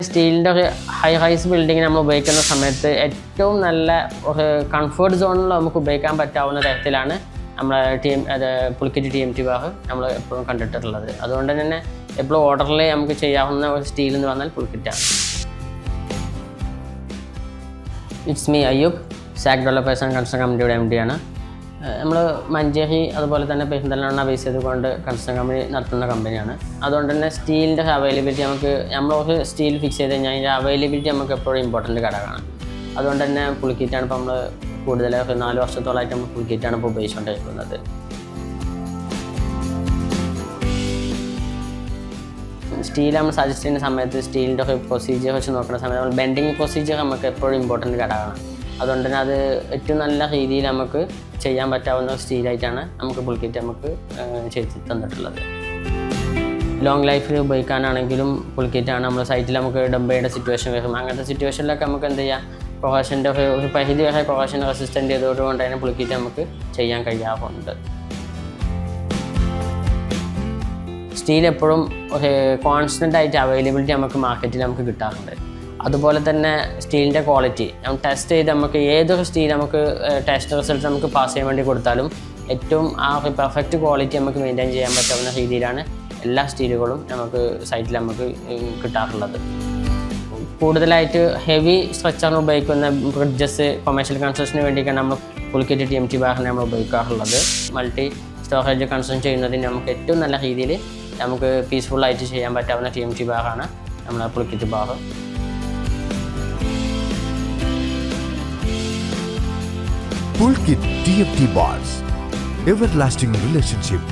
സ്റ്റീലിൻ്റെ ഒരു high rice ബിൽഡിങ്ങിന് നമ്മൾ ഉപയോഗിക്കുന്ന സമയത്ത് ഏറ്റവും നല്ല ഒരു കംഫർട്ട് സോണിൽ നമുക്ക് ഉപയോഗിക്കാൻ പറ്റാവുന്ന തരത്തിലാണ് നമ്മളെ പുൽക്കിറ്റ് TMT ബാർ നമ്മൾ എപ്പോഴും കണ്ടിട്ടുള്ളത്. അതുകൊണ്ട് തന്നെ എപ്പോഴും ഓർഡറിൽ നമുക്ക് ചെയ്യാവുന്ന ഒരു സ്റ്റീൽ എന്ന് പറഞ്ഞാൽ പുൽക്കിറ്റാണ്. It's me Ayyub, Sak developers and construction കമ്പനിയുടെ MD ആണ്. നമ്മൾ മഞ്ചേരി അതുപോലെ തന്നെ പെരിന്തൽമണ്ണ ബേസ് ചെയ്തുകൊണ്ട് കൺസ്ട്രക്ഷൻ കമ്പനി നടത്തുന്ന കമ്പനിയാണ്. അതുകൊണ്ട് തന്നെ സ്റ്റീലിൻ്റെ അവൈലബിലിറ്റി നമ്മളൊരു സ്റ്റീൽ ഫിക്സ് ചെയ്ത് കഴിഞ്ഞാൽ അതിൻ്റെ അവൈലബിലിറ്റി നമുക്ക് എപ്പോഴും ഇമ്പോർട്ടൻറ്റ് ഘടകമാണ്. അതുകൊണ്ട് തന്നെ പുൽക്കിറ്റാണ് ഇപ്പോൾ നമ്മൾ കൂടുതൽ 4 വർഷത്തോളമായിട്ട് നമ്മൾ പുൽക്കിറ്റാണ് ഇപ്പോൾ ഉപയോഗിച്ചുകൊണ്ടിരിക്കുന്നത്. സ്റ്റീൽ നമ്മൾ സജസ്റ്റ് ചെയ്യുന്ന സമയത്ത് സ്റ്റീലിൻ്റെ ഒരു പ്രൊസീജിയർ വെച്ച് നോക്കുന്ന സമയത്ത് നമ്മൾ ബെൻഡിങ് പ്രൊസീജിയർ നമുക്ക് എപ്പോഴും ഇമ്പോർട്ടൻറ്റ് ഘടകമാണ്. അതുകൊണ്ട് തന്നെ അത് ഏറ്റവും നല്ല രീതിയിൽ നമുക്ക് ചെയ്യാൻ പറ്റാവുന്ന സ്റ്റീലായിട്ടാണ് നമുക്ക് പുൽക്കിറ്റ് നമുക്ക് ചെയ്ത് തന്നിട്ടുള്ളത്. ലോങ് ലൈഫിൽ ഉപയോഗിക്കാനാണെങ്കിലും പുൽക്കിറ്റാണ്. നമ്മൾ സൈറ്റിൽ നമുക്ക് ഡംപ് ചെയ്യേണ്ട സിറ്റുവേഷൻ വരും. അങ്ങനത്തെ സിറ്റുവേഷനിലൊക്കെ നമുക്ക് എന്ത് ചെയ്യാം, കൊറോഷൻ്റെ ഒരു പരിധി വരെ കൊറോഷൻ റെസിസ്റ്റൻ്റ് ചെയ്തതുകൊണ്ട് തന്നെ പുൽക്കിറ്റ് നമുക്ക് ചെയ്യാൻ കഴിയാറുണ്ട്. സ്റ്റീൽ എപ്പോഴും ഒരു കോൺസ്റ്റൻ്റ് ആയിട്ട് അവൈലബിലിറ്റി നമുക്ക് മാർക്കറ്റിൽ നമുക്ക് കിട്ടാറുണ്ട്. അതുപോലെ തന്നെ സ്റ്റീലിൻ്റെ ക്വാളിറ്റി നമ്മൾ ടെസ്റ്റ് ചെയ്ത് നമുക്ക് ഏതൊരു സ്റ്റീൽ നമുക്ക് ടെസ്റ്റ് റിസൾട്ട് നമുക്ക് പാസ് ചെയ്യാൻ വേണ്ടി കൊടുത്താലും ഏറ്റവും ആ ഒരു പെർഫെക്റ്റ് ക്വാളിറ്റി നമുക്ക് മെയിൻറ്റെയിൻ ചെയ്യാൻ പറ്റാവുന്ന രീതിയിലാണ് എല്ലാ സ്റ്റീലുകളും നമുക്ക് സൈറ്റിൽ നമുക്ക് കിട്ടാറുള്ളത്. കൂടുതലായിട്ട് ഹെവി സ്ട്രക്ചറിന് ഉപയോഗിക്കുന്ന ബ്രിഡ്ജസ് കൊമേഴ്ഷ്യൽ കൺസ്ട്രക്ഷന് വേണ്ടിയിട്ടാണ് നമ്മൾ പുൽക്കിറ്റ് TMT ബാറിനെ നമ്മൾ ഉപയോഗിക്കാറുള്ളത്. മൾട്ടി സ്റ്റോറേജ് കൺസ്ട്രക്ഷൻ ചെയ്യുന്നതിന് നമുക്ക് ഏറ്റവും നല്ല രീതിയിൽ നമുക്ക് പീസ്ഫുള്ളായിട്ട് ചെയ്യാൻ പറ്റാവുന്ന TMT ബാറാണ് നമ്മുടെ പുൽക്കിറ്റ് bar. Pulkit TMT bars, everlasting relationship